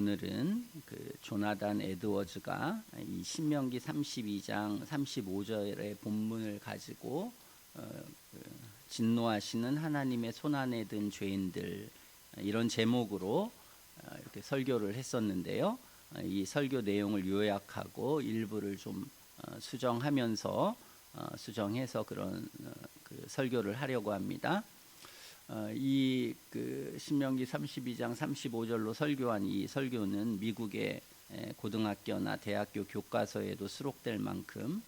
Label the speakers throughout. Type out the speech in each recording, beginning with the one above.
Speaker 1: 오늘은 그 조나단 에드워즈가 이 신명기 32장 35절의 본문을 가지고 그 진노하시는 하나님의 손안에 든 죄인들, 이런 제목으로 이렇게 설교를 했었는데요. 이 설교 내용을 요약하고 일부를 좀 수정하면서 수정해서 그런 그 설교를 하려고 합니다. 이 그 신명기 32장 35절로 설교한 이 설교는 미국의 고등학교나 대학교 교과서에도 수록될 만큼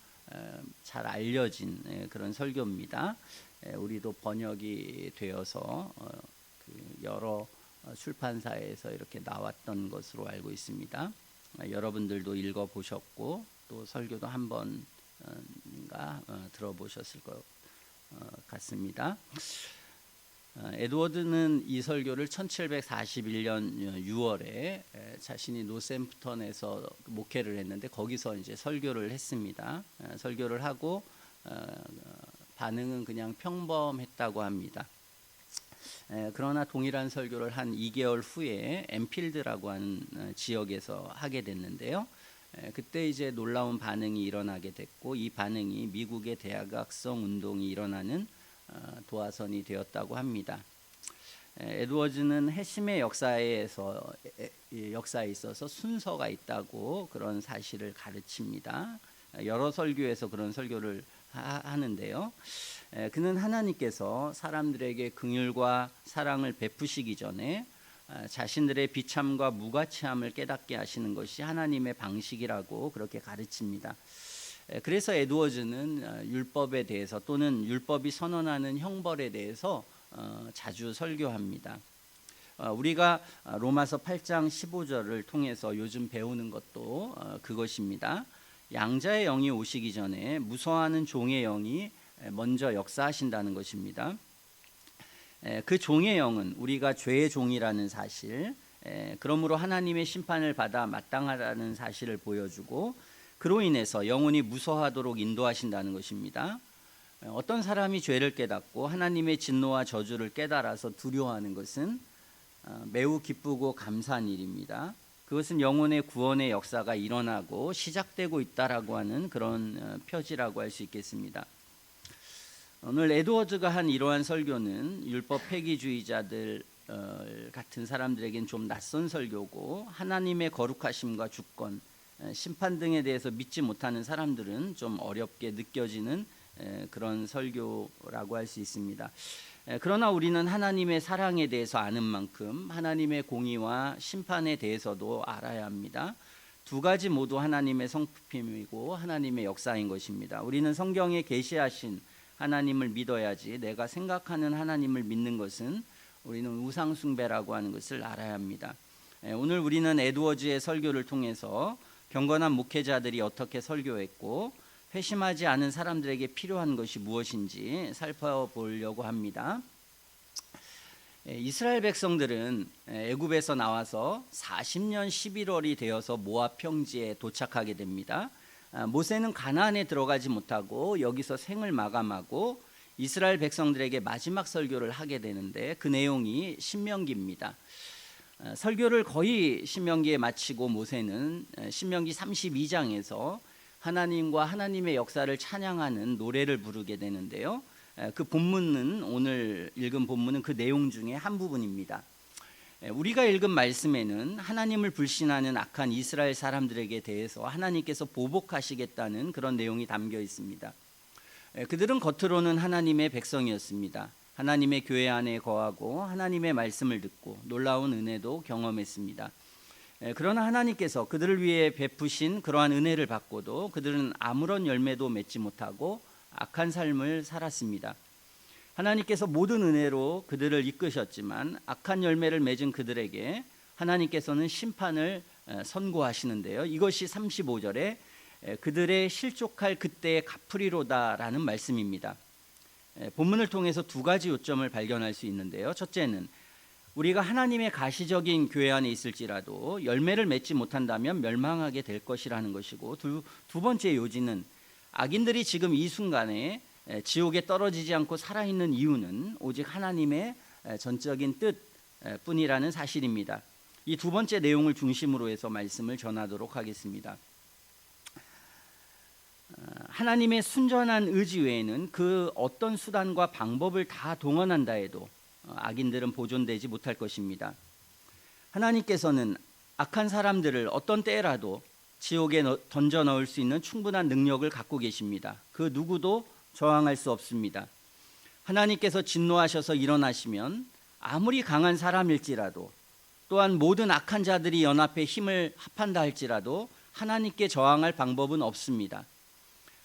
Speaker 1: 잘 알려진 그런 설교입니다. 우리도 번역이 되어서 그 여러 출판사에서 이렇게 나왔던 것으로 알고 있습니다. 여러분들도 읽어보셨고 또 설교도 한 번인가 들어보셨을 것 같습니다. 에드워드는 이 설교를 1741년 6월에 자신이 노샘프턴에서 목회를 했는데 거기서 이제 설교를 했습니다. 설교를 하고 반응은 그냥 평범했다고 합니다. 그러나 동일한 설교를 한 2개월 후에 엠필드라고 하는 지역에서 하게 됐는데요. 그때 이제 놀라운 반응이 일어나게 됐고 이 반응이 미국의 대학학성 운동이 일어나는 도화선이 되었다고 합니다. 에드워즈는 핵심의 역사에 있어서 순서가 있다고 그런 사실을 가르칩니다. 여러 설교에서 그런 설교를 하는데요. 그는 하나님께서 사람들에게 긍휼과 사랑을 베푸시기 전에 자신들의 비참과 무가치함을 깨닫게 하시는 것이 하나님의 방식이라고 그렇게 가르칩니다. 그래서 에드워즈는 율법에 대해서 또는 율법이 선언하는 형벌에 대해서 자주 설교합니다. 우리가 로마서 8장 15절을 통해서 요즘 배우는 것도 그것입니다. 양자의 영이 오시기 전에 무서워하는 종의 영이 먼저 역사하신다는 것입니다. 그 종의 영은 우리가 죄의 종이라는 사실, 그러므로 하나님의 심판을 받아 마땅하다는 사실을 보여주고 그로 인해서 영혼이 무서워하도록 인도하신다는 것입니다. 어떤 사람이 죄를 깨닫고 하나님의 진노와 저주를 깨달아서 두려워하는 것은 매우 기쁘고 감사한 일입니다. 그것은 영혼의 구원의 역사가 일어나고 시작되고 있다라고 하는 그런 표지라고 할 수 있겠습니다. 오늘 에드워즈가 한 이러한 설교는 율법 폐기주의자들 같은 사람들에겐 좀 낯선 설교고 하나님의 거룩하심과 주권, 심판 등에 대해서 믿지 못하는 사람들은 좀 어렵게 느껴지는 그런 설교라고 할 수 있습니다. 그러나 우리는 하나님의 사랑에 대해서 아는 만큼 하나님의 공의와 심판에 대해서도 알아야 합니다. 두 가지 모두 하나님의 성품이고 하나님의 역사인 것입니다. 우리는 성경에 계시하신 하나님을 믿어야지 내가 생각하는 하나님을 믿는 것은 우리는 우상 숭배라고 하는 것을 알아야 합니다. 오늘 우리는 에드워즈의 설교를 통해서 경건한 목회자들이 어떻게 설교했고 회심하지 않은 사람들에게 필요한 것이 무엇인지 살펴보려고 합니다. 이스라엘 백성들은 애굽에서 나와서 40년 11월이 되어서 모압 평지에 도착하게 됩니다. 모세는 가나안에 들어가지 못하고 여기서 생을 마감하고 이스라엘 백성들에게 마지막 설교를 하게 되는데 그 내용이 신명기입니다. 설교를 거의 신명기에 마치고 모세는 신명기 32장에서 하나님과 하나님의 역사를 찬양하는 노래를 부르게 되는데요. 그 본문은 오늘 읽은 본문은 그 내용 중에 한 부분입니다. 우리가 읽은 말씀에는 하나님을 불신하는 악한 이스라엘 사람들에게 대해서 하나님께서 보복하시겠다는 그런 내용이 담겨 있습니다. 그들은 겉으로는 하나님의 백성이었습니다. 하나님의 교회 안에 거하고 하나님의 말씀을 듣고 놀라운 은혜도 경험했습니다. 그러나 하나님께서 그들을 위해 베푸신 그러한 은혜를 받고도 그들은 아무런 열매도 맺지 못하고 악한 삶을 살았습니다. 하나님께서 모든 은혜로 그들을 이끄셨지만 악한 열매를 맺은 그들에게 하나님께서는 심판을 선고하시는데요. 이것이 35절에 그들의 실족할 그때의 갚으리로다라는 말씀입니다. 본문을 통해서 두 가지 요점을 발견할 수 있는데요. 첫째는 우리가 하나님의 가시적인 교회 안에 있을지라도 열매를 맺지 못한다면 멸망하게 될 것이라는 것이고 두 번째 요지는 악인들이 지금 이 순간에 지옥에 떨어지지 않고 살아있는 이유는 오직 하나님의 전적인 뜻 뿐이라는 사실입니다. 이 두 번째 내용을 중심으로 해서 말씀을 전하도록 하겠습니다. 하나님의 순전한 의지 외에는 그 어떤 수단과 방법을 다 동원한다 해도 악인들은 보존되지 못할 것입니다. 하나님께서는 악한 사람들을 어떤 때라도 지옥에 던져 넣을 수 있는 충분한 능력을 갖고 계십니다. 그 누구도 저항할 수 없습니다. 하나님께서 진노하셔서 일어나시면 아무리 강한 사람일지라도, 또한 모든 악한 자들이 연합해 힘을 합한다 할지라도 하나님께 저항할 방법은 없습니다.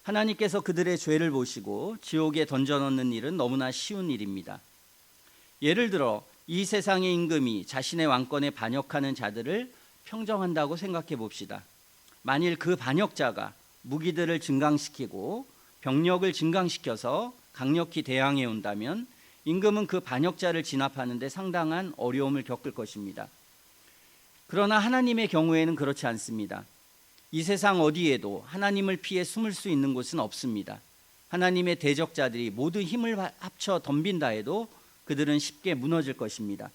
Speaker 1: 하나님께서 그들의 죄를 보시고 지옥에 던져 넣는 일은 너무나 쉬운 일입니다. 예를 들어 이 세상의 임금이 자신의 왕권에 반역하는 자들을 평정한다고 생각해 봅시다. 만일 그 반역자가 무기들을 증강시키고 병력을 증강시켜서 강력히 대항해 온다면 임금은 그 반역자를 진압하는 데 상당한 어려움을 겪을 것입니다. 그러나 하나님의 경우에는 그렇지 않습니다. 이 세상 어디에도 하나님을 피해 숨을 수 있는 곳은 없습니다. 하나님의 대적자들이 모두 힘을 합쳐 덤빈다 해도 그들은 쉽게 무너질 것입니다.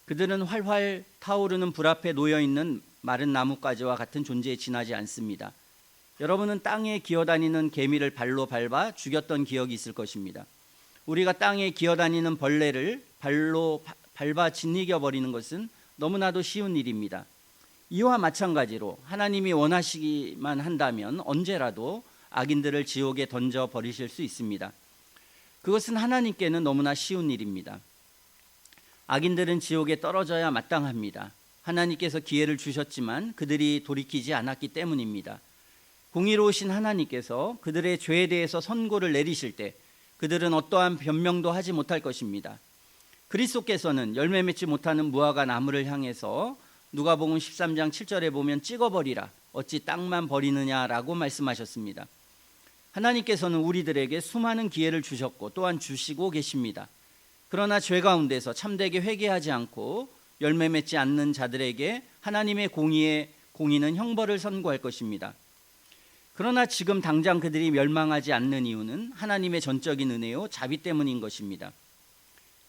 Speaker 1: 그들은 활활 타오르는 불 앞에 놓여있는 마른 나뭇가지와 같은 존재에 지나지 않습니다. 여러분은 땅에 기어다니는 개미를 발로 밟아 죽였던 기억이 있을 것입니다. 우리가 땅에 기어다니는 벌레를 발로 밟아 짓이겨 버리는 것은 너무나도 쉬운 일입니다. 이와 마찬가지로 하나님이 원하시기만 한다면 언제라도 악인들을 지옥에 던져 버리실 수 있습니다. 그것은 하나님께는 너무나 쉬운 일입니다. 악인들은 지옥에 떨어져야 마땅합니다. 하나님께서 기회를 주셨지만 그들이 돌이키지 않았기 때문입니다. 공의로우신 하나님께서 그들의 죄에 대해서 선고를 내리실 때 그들은 어떠한 변명도 하지 못할 것입니다. 그리스도께서는 열매 맺지 못하는 무화과 나무를 향해서 누가복음 13장 7절에 보면 찍어버리라, 어찌 땅만 버리느냐라고 말씀하셨습니다. 하나님께서는 우리들에게 수많은 기회를 주셨고 또한 주시고 계십니다. 그러나 죄 가운데서 참되게 회개하지 않고 열매 맺지 않는 자들에게 하나님의 공의는 형벌을 선고할 것입니다. 그러나 지금 당장 그들이 멸망하지 않는 이유는 하나님의 전적인 은혜요 자비 때문인 것입니다.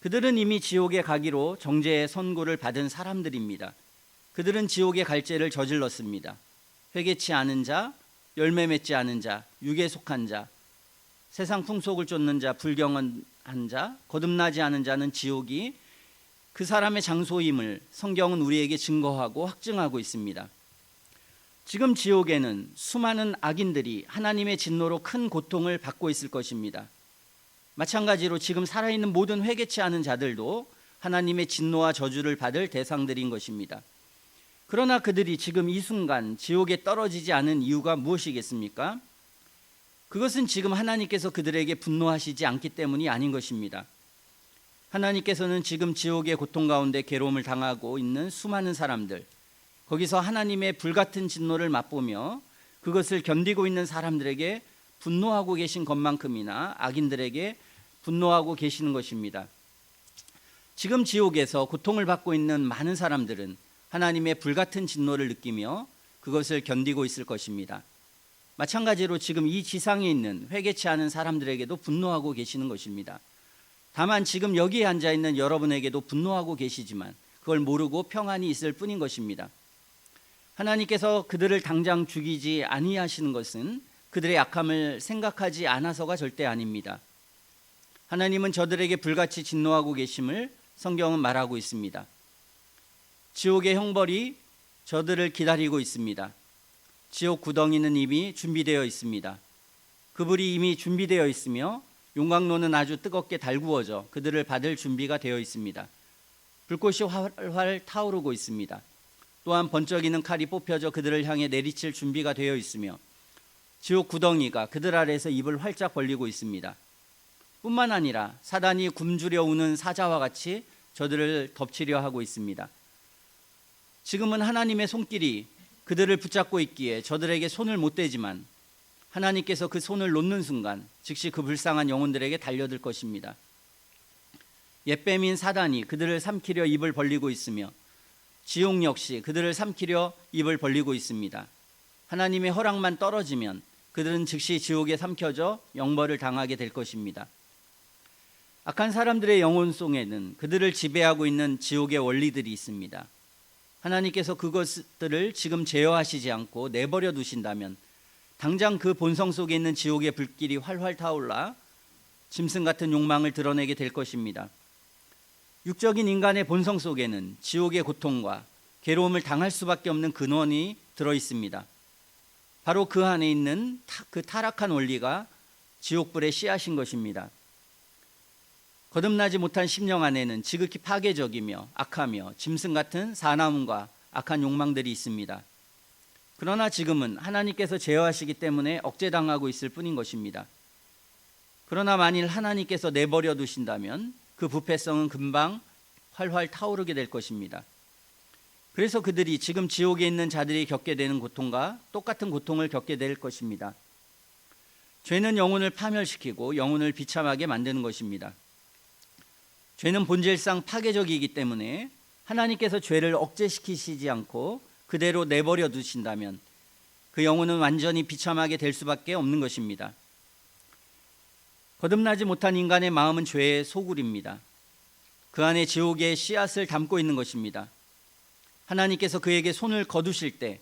Speaker 1: 그들은 이미 지옥에 가기로 정죄의 선고를 받은 사람들입니다. 그들은 지옥의 갈죄를 저질렀습니다. 회개치 않은 자, 열매 맺지 않은 자, 육에 속한 자, 세상 풍속을 쫓는 자, 불경한 자, 거듭나지 않은 자는 지옥이 그 사람의 장소임을 성경은 우리에게 증거하고 확증하고 있습니다. 지금 지옥에는 수많은 악인들이 하나님의 진노로 큰 고통을 받고 있을 것입니다. 마찬가지로 지금 살아있는 모든 회개치 않은 자들도 하나님의 진노와 저주를 받을 대상들인 것입니다. 그러나 그들이 지금 이 순간 지옥에 떨어지지 않은 이유가 무엇이겠습니까? 그것은 지금 하나님께서 그들에게 분노하시지 않기 때문이 아닌 것입니다. 하나님께서는 지금 지옥의 고통 가운데 괴로움을 당하고 있는 수많은 사람들, 거기서 하나님의 불같은 진노를 맛보며 그것을 견디고 있는 사람들에게 분노하고 계신 것만큼이나 악인들에게 분노하고 계시는 것입니다. 지금 지옥에서 고통을 받고 있는 많은 사람들은 하나님의 불같은 진노를 느끼며 그것을 견디고 있을 것입니다. 마찬가지로 지금 이 지상에 있는 회개치 않은 사람들에게도 분노하고 계시는 것입니다. 다만 지금 여기에 앉아있는 여러분에게도 분노하고 계시지만 그걸 모르고 평안히 있을 뿐인 것입니다. 하나님께서 그들을 당장 죽이지 아니하시는 것은 그들의 약함을 생각하지 않아서가 절대 아닙니다. 하나님은 저들에게 불같이 진노하고 계심을 성경은 말하고 있습니다. 지옥의 형벌이 저들을 기다리고 있습니다. 지옥 구덩이는 이미 준비되어 있습니다. 그 불이 이미 준비되어 있으며 용광로는 아주 뜨겁게 달구어져 그들을 받을 준비가 되어 있습니다. 불꽃이 활활 타오르고 있습니다. 또한 번쩍이는 칼이 뽑혀져 그들을 향해 내리칠 준비가 되어 있으며 지옥 구덩이가 그들 아래에서 입을 활짝 벌리고 있습니다. 뿐만 아니라 사단이 굶주려 우는 사자와 같이 저들을 덮치려 하고 있습니다. 지금은 하나님의 손길이 그들을 붙잡고 있기에 저들에게 손을 못 대지만 하나님께서 그 손을 놓는 순간 즉시 그 불쌍한 영혼들에게 달려들 것입니다. 옛뱀인 사단이 그들을 삼키려 입을 벌리고 있으며 지옥 역시 그들을 삼키려 입을 벌리고 있습니다. 하나님의 허락만 떨어지면 그들은 즉시 지옥에 삼켜져 영벌을 당하게 될 것입니다. 악한 사람들의 영혼 속에는 그들을 지배하고 있는 지옥의 원리들이 있습니다. 하나님께서 그것들을 지금 제어하시지 않고 내버려 두신다면 당장 그 본성 속에 있는 지옥의 불길이 활활 타올라 짐승 같은 욕망을 드러내게 될 것입니다. 육적인 인간의 본성 속에는 지옥의 고통과 괴로움을 당할 수밖에 없는 근원이 들어 있습니다. 바로 그 안에 있는 그 타락한 원리가 지옥불의 씨앗인 것입니다. 거듭나지 못한 심령 안에는 지극히 파괴적이며 악하며 짐승 같은 사나움과 악한 욕망들이 있습니다. 그러나 지금은 하나님께서 제어하시기 때문에 억제당하고 있을 뿐인 것입니다. 그러나 만일 하나님께서 내버려 두신다면 그 부패성은 금방 활활 타오르게 될 것입니다. 그래서 그들이 지금 지옥에 있는 자들이 겪게 되는 고통과 똑같은 고통을 겪게 될 것입니다. 죄는 영혼을 파멸시키고 영혼을 비참하게 만드는 것입니다. 죄는 본질상 파괴적이기 때문에 하나님께서 죄를 억제시키시지 않고 그대로 내버려 두신다면 그 영혼은 완전히 비참하게 될 수밖에 없는 것입니다. 거듭나지 못한 인간의 마음은 죄의 소굴입니다. 그 안에 지옥의 씨앗을 담고 있는 것입니다. 하나님께서 그에게 손을 거두실 때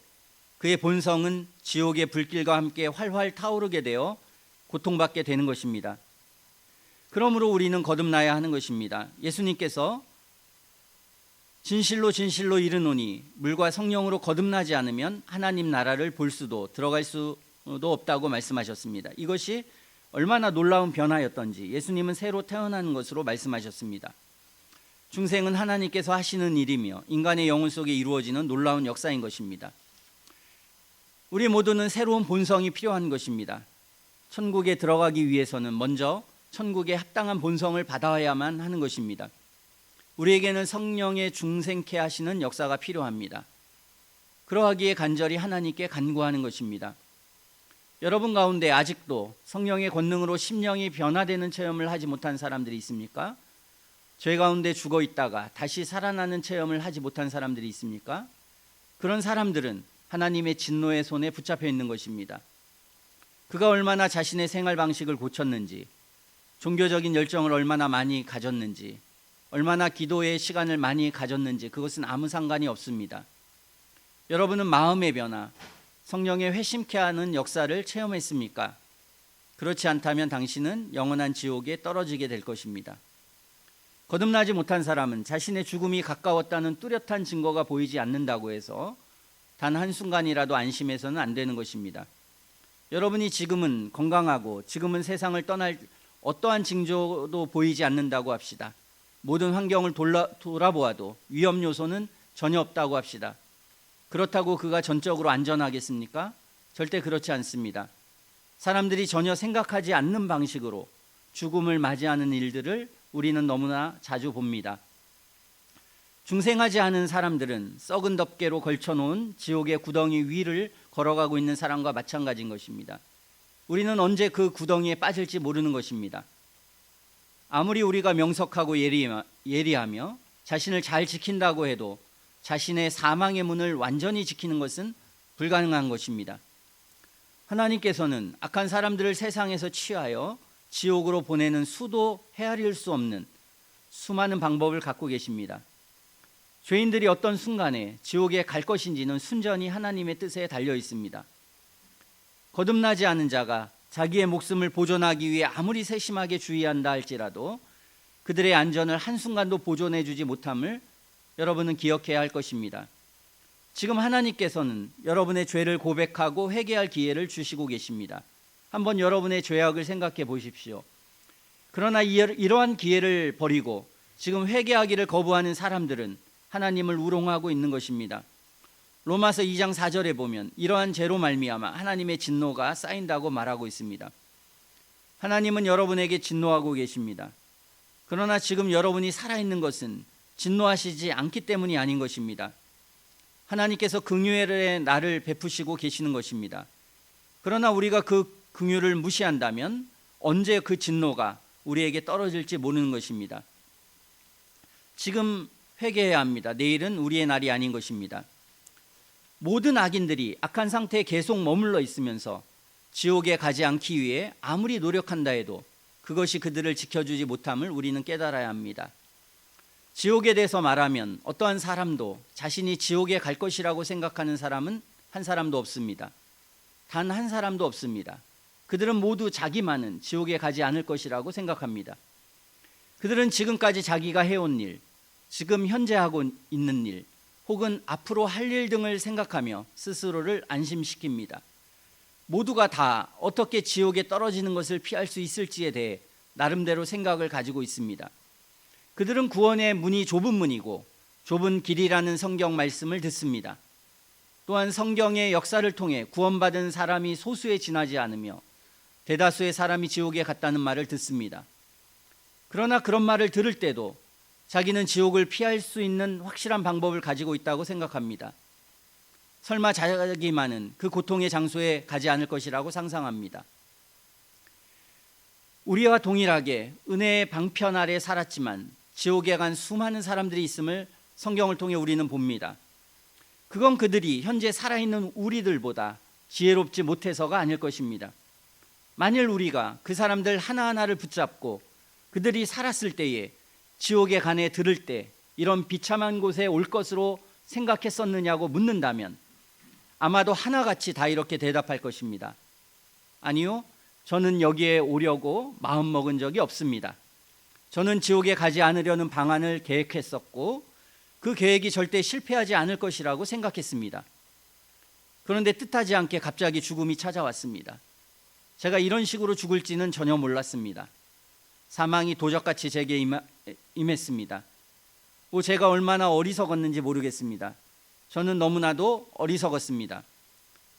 Speaker 1: 그의 본성은 지옥의 불길과 함께 활활 타오르게 되어 고통받게 되는 것입니다. 그러므로 우리는 거듭나야 하는 것입니다. 예수님께서 진실로 진실로 이르노니 물과 성령으로 거듭나지 않으면 하나님 나라를 볼 수도 들어갈 수도 없다고 말씀하셨습니다. 이것이 얼마나 놀라운 변화였던지 예수님은 새로 태어나는 것으로 말씀하셨습니다. 중생은 하나님께서 하시는 일이며 인간의 영혼 속에 이루어지는 놀라운 역사인 것입니다. 우리 모두는 새로운 본성이 필요한 것입니다. 천국에 들어가기 위해서는 먼저 천국에 합당한 본성을 받아야만 하는 것입니다. 우리에게는 성령의 중생케 하시는 역사가 필요합니다. 그러하기에 간절히 하나님께 간구하는 것입니다. 여러분 가운데 아직도 성령의 권능으로 심령이 변화되는 체험을 하지 못한 사람들이 있습니까? 죄 가운데 죽어 있다가 다시 살아나는 체험을 하지 못한 사람들이 있습니까? 그런 사람들은 하나님의 진노의 손에 붙잡혀 있는 것입니다. 그가 얼마나 자신의 생활 방식을 고쳤는지, 종교적인 열정을 얼마나 많이 가졌는지, 얼마나 기도의 시간을 많이 가졌는지 그것은 아무 상관이 없습니다. 여러분은 마음의 변화, 성령의 회심케 하는 역사를 체험했습니까? 그렇지 않다면 당신은 영원한 지옥에 떨어지게 될 것입니다. 거듭나지 못한 사람은 자신의 죽음이 가까웠다는 뚜렷한 증거가 보이지 않는다고 해서 단 한순간이라도 안심해서는 안 되는 것입니다. 여러분이 지금은 건강하고 지금은 세상을 떠날 어떠한 징조도 보이지 않는다고 합시다. 모든 환경을 돌아보아도 위험 요소는 전혀 없다고 합시다. 그렇다고 그가 전적으로 안전하겠습니까? 절대 그렇지 않습니다. 사람들이 전혀 생각하지 않는 방식으로 죽음을 맞이하는 일들을 우리는 너무나 자주 봅니다. 중생하지 않은 사람들은 썩은 덮개로 걸쳐놓은 지옥의 구덩이 위를 걸어가고 있는 사람과 마찬가지인 것입니다. 우리는 언제 그 구덩이에 빠질지 모르는 것입니다. 아무리 우리가 명석하고 예리하며 자신을 잘 지킨다고 해도 자신의 사망의 문을 완전히 지키는 것은 불가능한 것입니다. 하나님께서는 악한 사람들을 세상에서 취하여 지옥으로 보내는 수도 헤아릴 수 없는 수많은 방법을 갖고 계십니다. 죄인들이 어떤 순간에 지옥에 갈 것인지는 순전히 하나님의 뜻에 달려 있습니다. 거듭나지 않은 자가 자기의 목숨을 보존하기 위해 아무리 세심하게 주의한다 할지라도 그들의 안전을 한순간도 보존해 주지 못함을 여러분은 기억해야 할 것입니다. 지금 하나님께서는 여러분의 죄를 고백하고 회개할 기회를 주시고 계십니다. 한번 여러분의 죄악을 생각해 보십시오. 그러나 이러한 기회를 버리고 지금 회개하기를 거부하는 사람들은 하나님을 우롱하고 있는 것입니다. 로마서 2장 4절에 보면 이러한 죄로 말미암아 하나님의 진노가 쌓인다고 말하고 있습니다. 하나님은 여러분에게 진노하고 계십니다. 그러나 지금 여러분이 살아있는 것은 진노하시지 않기 때문이 아닌 것입니다. 하나님께서 긍휼의 날을 베푸시고 계시는 것입니다. 그러나 우리가 그 긍휼을 무시한다면 언제 그 진노가 우리에게 떨어질지 모르는 것입니다. 지금 회개해야 합니다. 내일은 우리의 날이 아닌 것입니다. 모든 악인들이 악한 상태에 계속 머물러 있으면서 지옥에 가지 않기 위해 아무리 노력한다 해도 그것이 그들을 지켜주지 못함을 우리는 깨달아야 합니다. 지옥에 대해서 말하면 어떠한 사람도 자신이 지옥에 갈 것이라고 생각하는 사람은 한 사람도 없습니다. 단 한 사람도 없습니다. 그들은 모두 자기만은 지옥에 가지 않을 것이라고 생각합니다. 그들은 지금까지 자기가 해온 일, 지금 현재 하고 있는 일, 혹은 앞으로 할 일 등을 생각하며 스스로를 안심시킵니다. 모두가 다 어떻게 지옥에 떨어지는 것을 피할 수 있을지에 대해 나름대로 생각을 가지고 있습니다. 그들은 구원의 문이 좁은 문이고 좁은 길이라는 성경 말씀을 듣습니다. 또한 성경의 역사를 통해 구원받은 사람이 소수에 지나지 않으며 대다수의 사람이 지옥에 갔다는 말을 듣습니다. 그러나 그런 말을 들을 때도 자기는 지옥을 피할 수 있는 확실한 방법을 가지고 있다고 생각합니다. 설마 자기만은 그 고통의 장소에 가지 않을 것이라고 상상합니다. 우리와 동일하게 은혜의 방편 아래 살았지만 지옥에 간 수많은 사람들이 있음을 성경을 통해 우리는 봅니다. 그건 그들이 현재 살아있는 우리들보다 지혜롭지 못해서가 아닐 것입니다. 만일 우리가 그 사람들 하나하나를 붙잡고 그들이 살았을 때에 지옥에 간에 들을 때 이런 비참한 곳에 올 것으로 생각했었느냐고 묻는다면 아마도 하나같이 다 이렇게 대답할 것입니다. 아니요, 저는 여기에 오려고 마음먹은 적이 없습니다. 저는 지옥에 가지 않으려는 방안을 계획했었고 그 계획이 절대 실패하지 않을 것이라고 생각했습니다. 그런데 뜻하지 않게 갑자기 죽음이 찾아왔습니다. 제가 이런 식으로 죽을지는 전혀 몰랐습니다. 사망이 도적같이 제게 임했습니다. 제가 얼마나 어리석었는지 모르겠습니다. 저는 너무나도 어리석었습니다.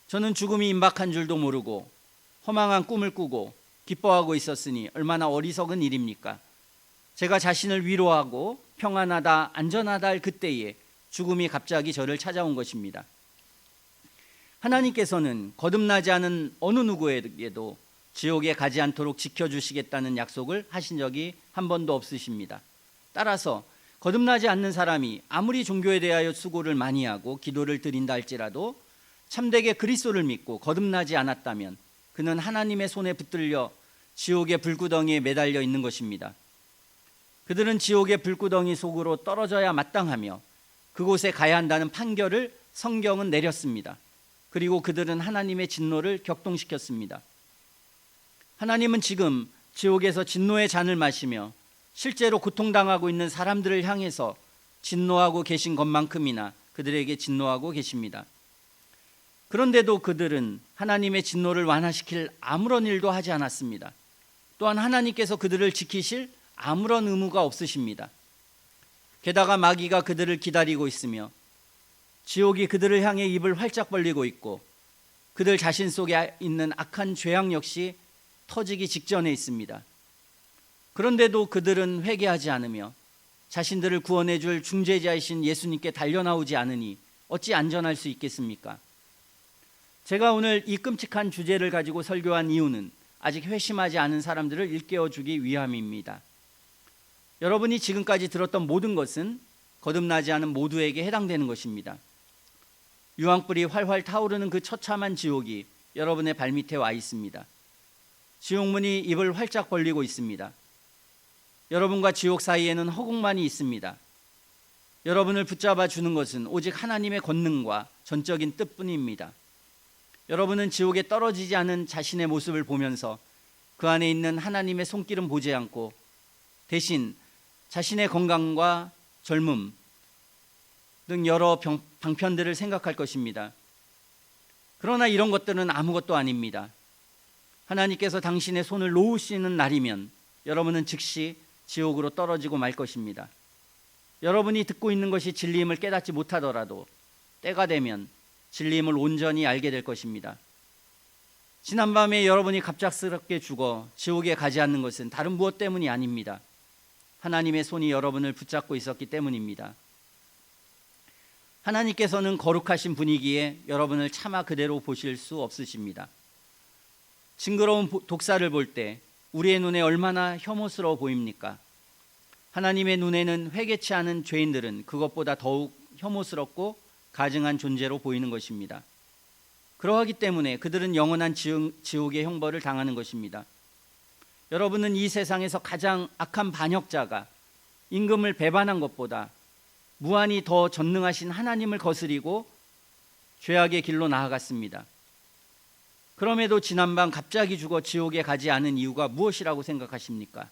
Speaker 1: 저는 죽음이 임박한 줄도 모르고 허망한 꿈을 꾸고 기뻐하고 있었으니 얼마나 어리석은 일입니까? 제가 자신을 위로하고 평안하다, 안전하다 할 그때에 죽음이 갑자기 저를 찾아온 것입니다. 하나님께서는 거듭나지 않은 어느 누구에게도 지옥에 가지 않도록 지켜주시겠다는 약속을 하신 적이 한 번도 없으십니다. 따라서 거듭나지 않는 사람이 아무리 종교에 대하여 수고를 많이 하고 기도를 드린다 할지라도 참되게 그리스도를 믿고 거듭나지 않았다면 그는 하나님의 손에 붙들려 지옥의 불구덩이에 매달려 있는 것입니다. 그들은 지옥의 불구덩이 속으로 떨어져야 마땅하며 그곳에 가야 한다는 판결을 성경은 내렸습니다. 그리고 그들은 하나님의 진노를 격동시켰습니다. 하나님은 지금 지옥에서 진노의 잔을 마시며 실제로 고통당하고 있는 사람들을 향해서 진노하고 계신 것만큼이나 그들에게 진노하고 계십니다. 그런데도 그들은 하나님의 진노를 완화시킬 아무런 일도 하지 않았습니다. 또한 하나님께서 그들을 지키실 아무런 의무가 없으십니다. 게다가 마귀가 그들을 기다리고 있으며 지옥이 그들을 향해 입을 활짝 벌리고 있고 그들 자신 속에 있는 악한 죄악 역시 터지기 직전에 있습니다. 그런데도 그들은 회개하지 않으며 자신들을 구원해 줄 중재자이신 예수님께 달려나오지 않으니 어찌 안전할 수 있겠습니까? 제가 오늘 이 끔찍한 주제를 가지고 설교한 이유는 아직 회심하지 않은 사람들을 일깨워 주기 위함입니다. 여러분이 지금까지 들었던 모든 것은 거듭나지 않은 모두에게 해당되는 것입니다. 유황불이 활활 타오르는 그 처참한 지옥이 여러분의 발밑에 와 있습니다. 지옥문이 입을 활짝 벌리고 있습니다. 여러분과 지옥 사이에는 허공만이 있습니다. 여러분을 붙잡아 주는 것은 오직 하나님의 권능과 전적인 뜻뿐입니다. 여러분은 지옥에 떨어지지 않은 자신의 모습을 보면서 그 안에 있는 하나님의 손길은 보지 않고 대신 자신의 건강과 젊음 등 여러 방편들을 생각할 것입니다. 그러나 이런 것들은 아무것도 아닙니다. 하나님께서 당신의 손을 놓으시는 날이면 여러분은 즉시 지옥으로 떨어지고 말 것입니다. 여러분이 듣고 있는 것이 진리임을 깨닫지 못하더라도 때가 되면 진리임을 온전히 알게 될 것입니다. 지난밤에 여러분이 갑작스럽게 죽어 지옥에 가지 않는 것은 다른 무엇 때문이 아닙니다. 하나님의 손이 여러분을 붙잡고 있었기 때문입니다. 하나님께서는 거룩하신 분이기에 여러분을 차마 그대로 보실 수 없으십니다. 징그러운 독사를 볼 때 우리의 눈에 얼마나 혐오스러워 보입니까? 하나님의 눈에는 회개치 않은 죄인들은 그것보다 더욱 혐오스럽고 가증한 존재로 보이는 것입니다. 그러하기 때문에 그들은 영원한 지옥의 형벌을 당하는 것입니다. 여러분은 이 세상에서 가장 악한 반역자가 임금을 배반한 것보다 무한히 더 전능하신 하나님을 거스리고 죄악의 길로 나아갔습니다. 그럼에도 지난밤 갑자기 죽어 지옥에 가지 않은 이유가 무엇이라고 생각하십니까?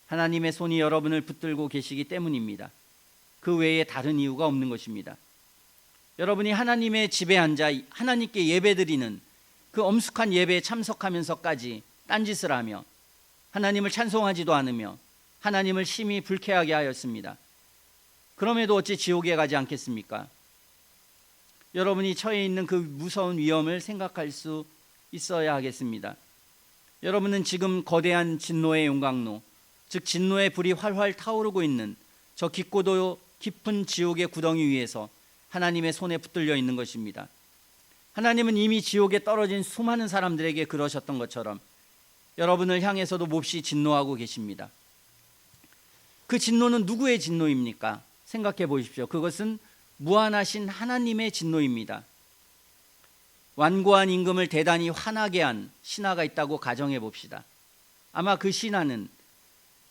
Speaker 1: 하나님의 손이 여러분을 붙들고 계시기 때문입니다. 그 외에 다른 이유가 없는 것입니다. 여러분이 하나님의 집에 앉아 하나님께 예배드리는 그 엄숙한 예배에 참석하면서까지 딴짓을 하며 하나님을 찬송하지도 않으며 하나님을 심히 불쾌하게 하였습니다. 그럼에도 어찌 지옥에 가지 않겠습니까? 여러분이 처해 있는 그 무서운 위험을 생각할 수 있어야 하겠습니다. 여러분은 지금 거대한 진노의 용광로, 즉 진노의 불이 활활 타오르고 있는 저 깊고도 깊은 지옥의 구덩이 위에서 하나님의 손에 붙들려 있는 것입니다. 하나님은 이미 지옥에 떨어진 수많은 사람들에게 그러셨던 것처럼 여러분을 향해서도 몹시 진노하고 계십니다. 그 진노는 누구의 진노입니까? 생각해 보십시오. 그것은 무한하신 하나님의 진노입니다. 완고한 임금을 대단히 화나게 한 신하가 있다고 가정해 봅시다. 아마 그 신하는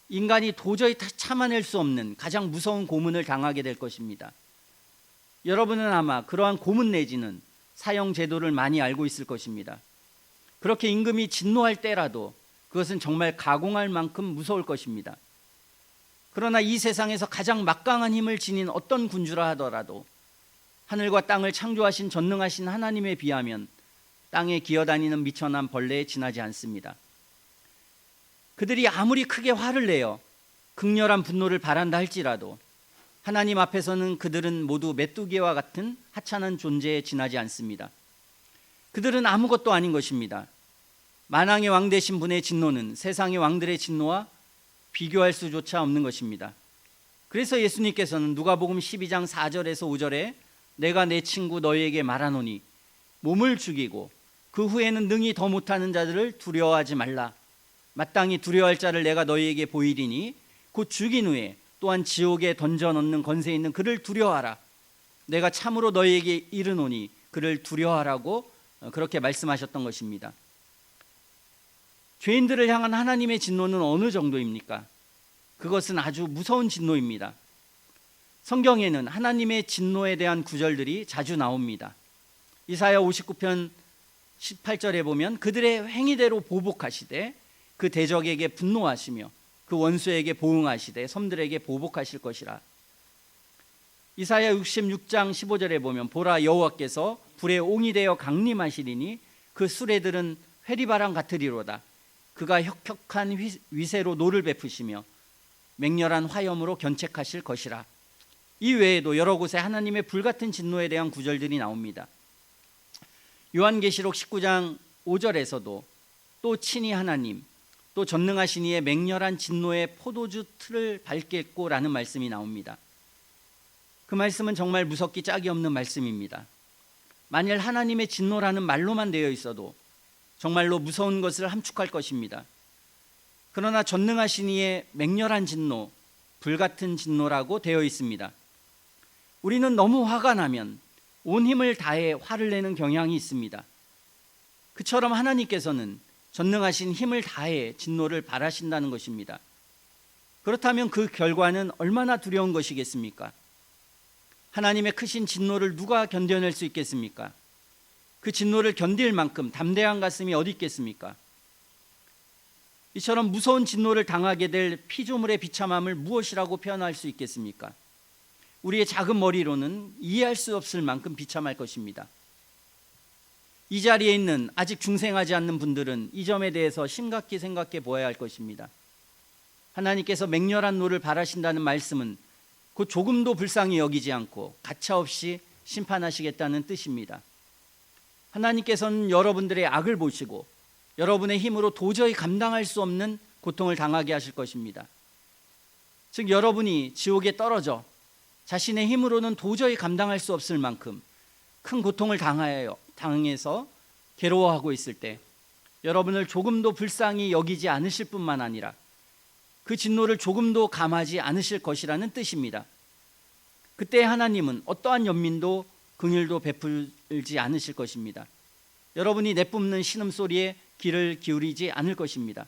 Speaker 1: 인간이 도저히 참아낼 수 없는 가장 무서운 고문을 당하게 될 것입니다. 여러분은 아마 그러한 고문 내지는 사형 제도를 많이 알고 있을 것입니다. 그렇게 임금이 진노할 때라도 그것은 정말 가공할 만큼 무서울 것입니다. 그러나 이 세상에서 가장 막강한 힘을 지닌 어떤 군주라 하더라도 하늘과 땅을 창조하신 전능하신 하나님에 비하면 땅에 기어다니는 미천한 벌레에 지나지 않습니다. 그들이 아무리 크게 화를 내어 극렬한 분노를 발한다 할지라도 하나님 앞에서는 그들은 모두 메뚜기와 같은 하찮은 존재에 지나지 않습니다. 그들은 아무것도 아닌 것입니다. 만왕의 왕 되신 분의 진노는 세상의 왕들의 진노와 비교할 수조차 없는 것입니다. 그래서 예수님께서는 누가복음 12장 4절에서 5절에 내가 내 친구 너희에게 말하노니 몸을 죽이고 그 후에는 능히 더 못하는 자들을 두려워하지 말라. 마땅히 두려워할 자를 내가 너희에게 보이리니 곧 죽인 후에 또한 지옥에 던져 넣는 권세 있는 그를 두려워하라. 내가 참으로 너희에게 이르노니 그를 두려워하라고 그렇게 말씀하셨던 것입니다. 죄인들을 향한 하나님의 진노는 어느 정도입니까? 그것은 아주 무서운 진노입니다. 성경에는 하나님의 진노에 대한 구절들이 자주 나옵니다. 이사야 59편 18절에 보면 그들의 행위대로 보복하시되 그 대적에게 분노하시며 그 원수에게 보응하시되 섬들에게 보복하실 것이라. 이사야 66장 15절에 보면 보라 여호와께서 불에 옹이 되어 강림하시리니 그 수레들은 회리바람 같으리로다. 그가 혁혁한 위세로 노를 베푸시며 맹렬한 화염으로 견책하실 것이라. 이 외에도 여러 곳에 하나님의 불같은 진노에 대한 구절들이 나옵니다. 요한계시록 19장 5절에서도 또 친히 하나님 또 전능하신 이의 맹렬한 진노의 포도주 틀을 밟겠고라는 말씀이 나옵니다. 그 말씀은 정말 무섭기 짝이 없는 말씀입니다. 만일 하나님의 진노라는 말로만 되어 있어도 정말로 무서운 것을 함축할 것입니다. 그러나 전능하신 이의 맹렬한 진노, 불같은 진노라고 되어 있습니다. 우리는 너무 화가 나면 온 힘을 다해 화를 내는 경향이 있습니다. 그처럼 하나님께서는 전능하신 힘을 다해 진노를 발하신다는 것입니다. 그렇다면 그 결과는 얼마나 두려운 것이겠습니까? 하나님의 크신 진노를 누가 견뎌낼 수 있겠습니까? 그 진노를 견딜 만큼 담대한 가슴이 어디 있겠습니까? 이처럼 무서운 진노를 당하게 될 피조물의 비참함을 무엇이라고 표현할 수 있겠습니까? 우리의 작은 머리로는 이해할 수 없을 만큼 비참할 것입니다. 이 자리에 있는 아직 중생하지 않는 분들은 이 점에 대해서 심각히 생각해 보아야 할 것입니다. 하나님께서 맹렬한 노를 발하신다는 말씀은 곧 조금도 불쌍히 여기지 않고 가차없이 심판하시겠다는 뜻입니다. 하나님께서는 여러분들의 악을 보시고 여러분의 힘으로 도저히 감당할 수 없는 고통을 당하게 하실 것입니다. 즉 여러분이 지옥에 떨어져 자신의 힘으로는 도저히 감당할 수 없을 만큼 큰 고통을 당해서 괴로워하고 있을 때 여러분을 조금도 불쌍히 여기지 않으실 뿐만 아니라 그 진노를 조금도 감하지 않으실 것이라는 뜻입니다. 그때 하나님은 어떠한 연민도 긍휼도 베풀지 않으실 것입니다. 여러분이 내뿜는 신음소리에 귀를 기울이지 않을 것입니다.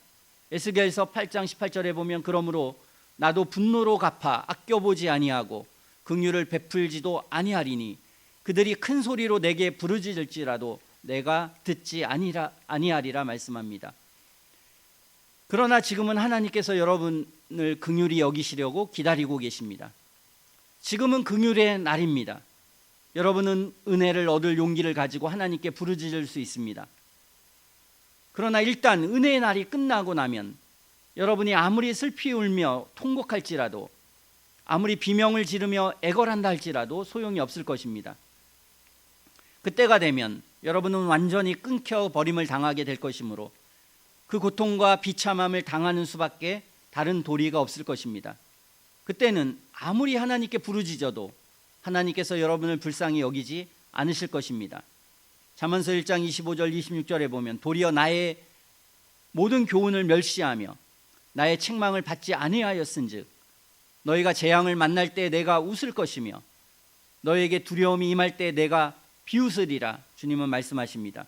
Speaker 1: 에스겔서 8장 18절에 보면 그러므로 나도 분노로 갚아 아껴보지 아니하고 긍휼을 베풀지도 아니하리니 그들이 큰 소리로 내게 부르짖을지라도 내가 듣지 아니하리라 말씀합니다. 그러나 지금은 하나님께서 여러분을 긍휼히 여기시려고 기다리고 계십니다. 지금은 긍휼의 날입니다. 여러분은 은혜를 얻을 용기를 가지고 하나님께 부르짖을 수 있습니다. 그러나 일단 은혜의 날이 끝나고 나면 여러분이 아무리 슬피 울며 통곡할지라도, 아무리 비명을 지르며 애걸한다 할지라도 소용이 없을 것입니다. 그때가 되면 여러분은 완전히 끊겨 버림을 당하게 될 것이므로 그 고통과 비참함을 당하는 수밖에 다른 도리가 없을 것입니다. 그때는 아무리 하나님께 부르짖어도 하나님께서 여러분을 불쌍히 여기지 않으실 것입니다. 잠언서 1장 25절 26절에 보면 도리어 나의 모든 교훈을 멸시하며 나의 책망을 받지 아니하였은즉 너희가 재앙을 만날 때 내가 웃을 것이며 너희에게 두려움이 임할 때 내가 비웃으리라 주님은 말씀하십니다.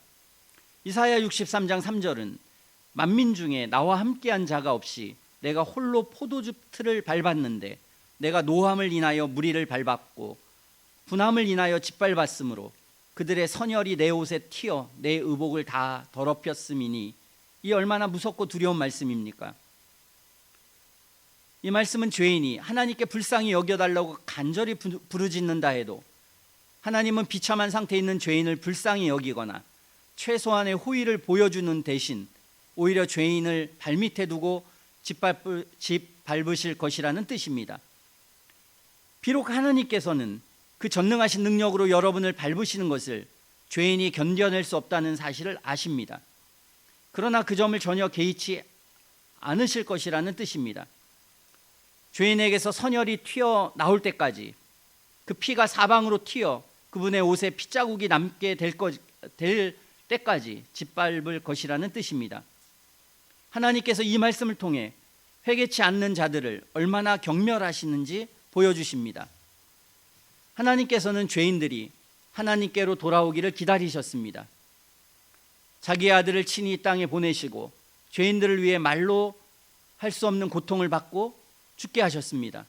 Speaker 1: 이사야 63장 3절은 만민 중에 나와 함께한 자가 없이 내가 홀로 포도즙 틀을 밟았는데 내가 노함을 인하여 무리를 밟았고 분함을 인하여 짓밟았으므로 그들의 선혈이 내 옷에 튀어 내 의복을 다 더럽혔음이니 이 얼마나 무섭고 두려운 말씀입니까? 이 말씀은 죄인이 하나님께 불쌍히 여겨달라고 간절히 부르짖는다 해도 하나님은 비참한 상태에 있는 죄인을 불쌍히 여기거나 최소한의 호의를 보여주는 대신 오히려 죄인을 발밑에 두고 짓밟으실 것이라는 뜻입니다. 비록 하나님께서는 그 전능하신 능력으로 여러분을 밟으시는 것을 죄인이 견뎌낼 수 없다는 사실을 아십니다. 그러나 그 점을 전혀 개의치 않으실 것이라는 뜻입니다. 죄인에게서 선혈이 튀어나올 때까지, 그 피가 사방으로 튀어 그분의 옷에 핏자국이 남게 될 때까지 짓밟을 것이라는 뜻입니다. 하나님께서 이 말씀을 통해 회개치 않는 자들을 얼마나 경멸하시는지 보여주십니다. 하나님께서는 죄인들이 하나님께로 돌아오기를 기다리셨습니다. 자기의 아들을 친히 이 땅에 보내시고 죄인들을 위해 말로 할 수 없는 고통을 받고 죽게 하셨습니다.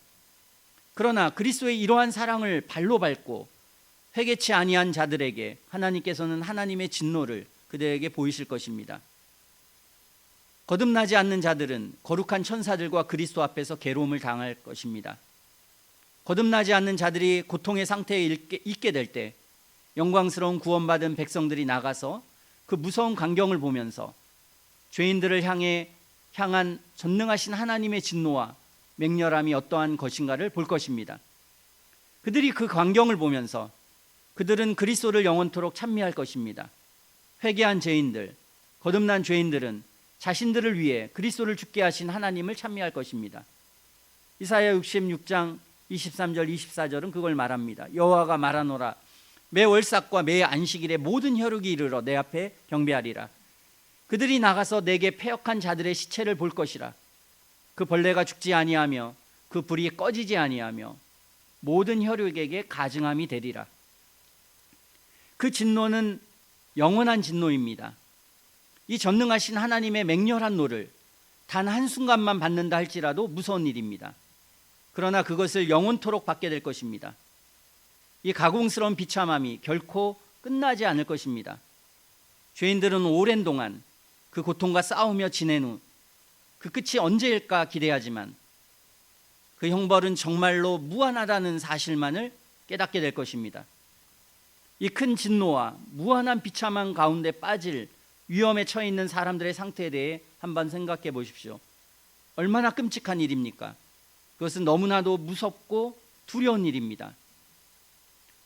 Speaker 1: 그러나 그리스도의 이러한 사랑을 발로 밟고 회개치 아니한 자들에게 하나님께서는 하나님의 진노를 그들에게 보이실 것입니다. 거듭나지 않는 자들은 거룩한 천사들과 그리스도 앞에서 괴로움을 당할 것입니다. 거듭나지 않는 자들이 고통의 상태에 있게 될 때 영광스러운 구원받은 백성들이 나가서 그 무서운 광경을 보면서 죄인들을 향한 전능하신 하나님의 진노와 맹렬함이 어떠한 것인가를 볼 것입니다. 그들이 그 광경을 보면서 그들은 그리스도를 영원토록 찬미할 것입니다. 회개한 죄인들, 거듭난 죄인들은 자신들을 위해 그리스도를 죽게 하신 하나님을 찬미할 것입니다. 이사야 66장 23절 24절은 그걸 말합니다. 여호와가 말하노라 매 월삭과 매 안식일에 모든 혈육이 이르러 내 앞에 경배하리라. 그들이 나가서 내게 패역한 자들의 시체를 볼 것이라. 그 벌레가 죽지 아니하며 그 불이 꺼지지 아니하며 모든 혈육에게 가증함이 되리라. 그 진노는 영원한 진노입니다. 이 전능하신 하나님의 맹렬한 노를 단 한순간만 받는다 할지라도 무서운 일입니다. 그러나 그것을 영원토록 받게 될 것입니다. 이 가공스러운 비참함이 결코 끝나지 않을 것입니다. 죄인들은 오랜 동안 그 고통과 싸우며 지낸 후 그 끝이 언제일까 기대하지만 그 형벌은 정말로 무한하다는 사실만을 깨닫게 될 것입니다. 이 큰 진노와 무한한 비참함 가운데 빠질 위험에 처해 있는 사람들의 상태에 대해 한번 생각해 보십시오. 얼마나 끔찍한 일입니까? 그것은 너무나도 무섭고 두려운 일입니다.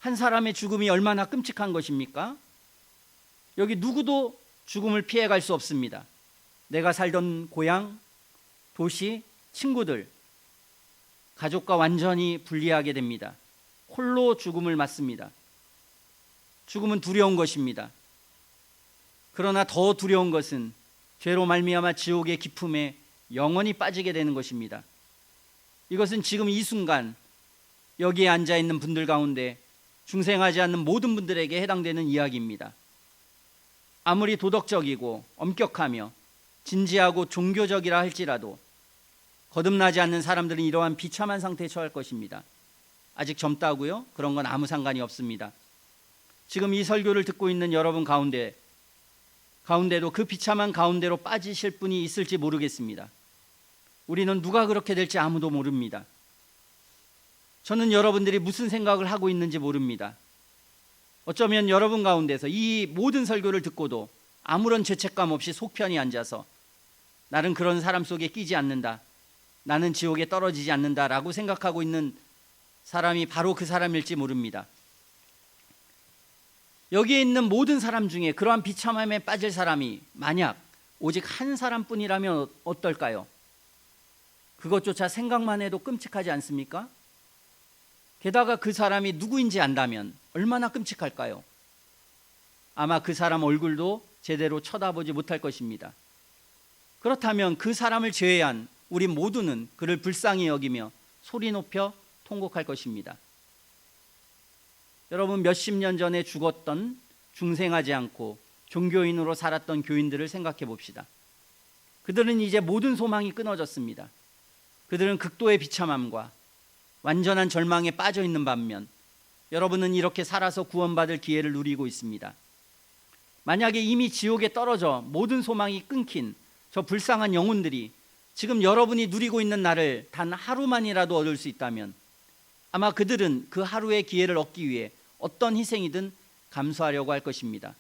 Speaker 1: 한 사람의 죽음이 얼마나 끔찍한 것입니까? 여기 누구도 죽음을 피해갈 수 없습니다. 내가 살던 고향, 도시, 친구들, 가족과 완전히 분리하게 됩니다. 홀로 죽음을 맞습니다. 죽음은 두려운 것입니다. 그러나 더 두려운 것은 죄로 말미암아 지옥의 깊음에 영원히 빠지게 되는 것입니다. 이것은 지금 이 순간 여기에 앉아있는 분들 가운데 중생하지 않는 모든 분들에게 해당되는 이야기입니다. 아무리 도덕적이고 엄격하며 진지하고 종교적이라 할지라도 거듭나지 않는 사람들은 이러한 비참한 상태에 처할 것입니다. 아직 젊다고요? 그런 건 아무 상관이 없습니다. 지금 이 설교를 듣고 있는 여러분 가운데도 그 비참한 가운데로 빠지실 분이 있을지 모르겠습니다. 우리는 누가 그렇게 될지 아무도 모릅니다. 저는 여러분들이 무슨 생각을 하고 있는지 모릅니다. 어쩌면 여러분 가운데서 이 모든 설교를 듣고도 아무런 죄책감 없이 속편히 앉아서 나는 그런 사람 속에 끼지 않는다, 나는 지옥에 떨어지지 않는다라고 생각하고 있는 사람이 바로 그 사람일지 모릅니다. 여기에 있는 모든 사람 중에 그러한 비참함에 빠질 사람이 만약 오직 한 사람뿐이라면 어떨까요? 그것조차 생각만 해도 끔찍하지 않습니까? 게다가 그 사람이 누구인지 안다면 얼마나 끔찍할까요? 아마 그 사람 얼굴도 제대로 쳐다보지 못할 것입니다. 그렇다면 그 사람을 제외한 우리 모두는 그를 불쌍히 여기며 소리 높여 통곡할 것입니다. 여러분, 몇십 년 전에 죽었던 중생하지 않고 종교인으로 살았던 교인들을 생각해 봅시다. 그들은 이제 모든 소망이 끊어졌습니다. 그들은 극도의 비참함과 완전한 절망에 빠져 있는 반면 여러분은 이렇게 살아서 구원받을 기회를 누리고 있습니다. 만약에 이미 지옥에 떨어져 모든 소망이 끊긴 저 불쌍한 영혼들이 지금 여러분이 누리고 있는 날을 단 하루만이라도 얻을 수 있다면 아마 그들은 그 하루의 기회를 얻기 위해 어떤 희생이든 감수하려고 할 것입니다.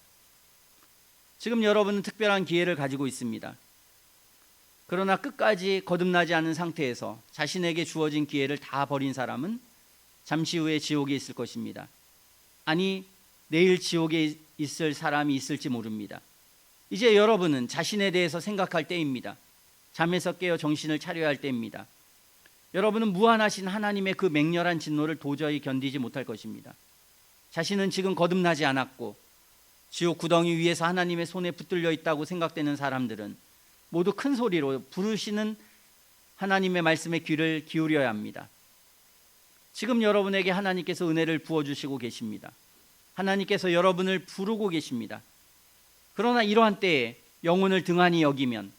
Speaker 1: 지금 여러분은 특별한 기회를 가지고 있습니다. 그러나 끝까지 거듭나지 않은 상태에서 자신에게 주어진 기회를 다 버린 사람은 잠시 후에 지옥에 있을 것입니다. 아니, 내일 지옥에 있을 사람이 있을지 모릅니다. 이제 여러분은 자신에 대해서 생각할 때입니다. 잠에서 깨어 정신을 차려야 할 때입니다. 여러분은 무한하신 하나님의 그 맹렬한 진노를 도저히 견디지 못할 것입니다. 자신은 지금 거듭나지 않았고 지옥 구덩이 위에서 하나님의 손에 붙들려 있다고 생각되는 사람들은 모두 큰 소리로 부르시는 하나님의 말씀에 귀를 기울여야 합니다. 지금 여러분에게 하나님께서 은혜를 부어주시고 계십니다. 하나님께서 여러분을 부르고 계십니다. 그러나 이러한 때에 영혼을 등한히 여기면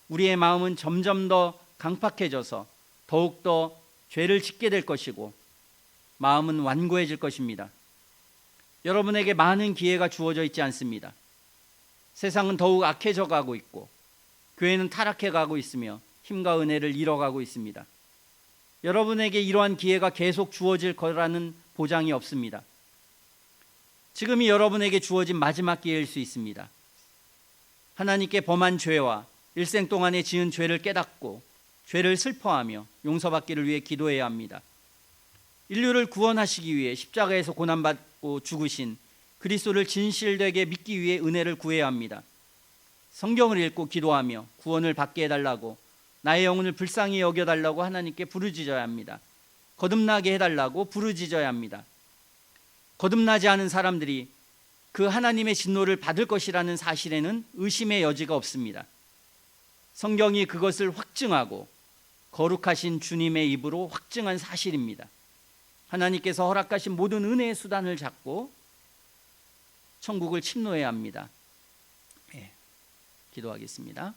Speaker 1: 우리의 마음은 점점 더 강팍해져서 더욱더 죄를 짓게 될 것이고 마음은 완고해질 것입니다. 여러분에게 많은 기회가 주어져 있지 않습니다. 세상은 더욱 악해져 가고 있고 교회는 타락해 가고 있으며 힘과 은혜를 잃어가고 있습니다. 여러분에게 이러한 기회가 계속 주어질 거라는 보장이 없습니다. 지금이 여러분에게 주어진 마지막 기회일 수 있습니다. 하나님께 범한 죄와 일생 동안에 지은 죄를 깨닫고 죄를 슬퍼하며 용서받기를 위해 기도해야 합니다. 인류를 구원하시기 위해 십자가에서 고난받고 죽으신 그리스도를 진실되게 믿기 위해 은혜를 구해야 합니다. 성경을 읽고 기도하며 구원을 받게 해달라고, 나의 영혼을 불쌍히 여겨달라고 하나님께 부르짖어야 합니다. 거듭나게 해달라고 부르짖어야 합니다. 거듭나지 않은 사람들이 그 하나님의 진노를 받을 것이라는 사실에는 의심의 여지가 없습니다. 성경이 그것을 확증하고 거룩하신 주님의 입으로 확증한 사실입니다. 하나님께서 허락하신 모든 은혜의 수단을 잡고 천국을 침노해야 합니다. 기도하겠습니다.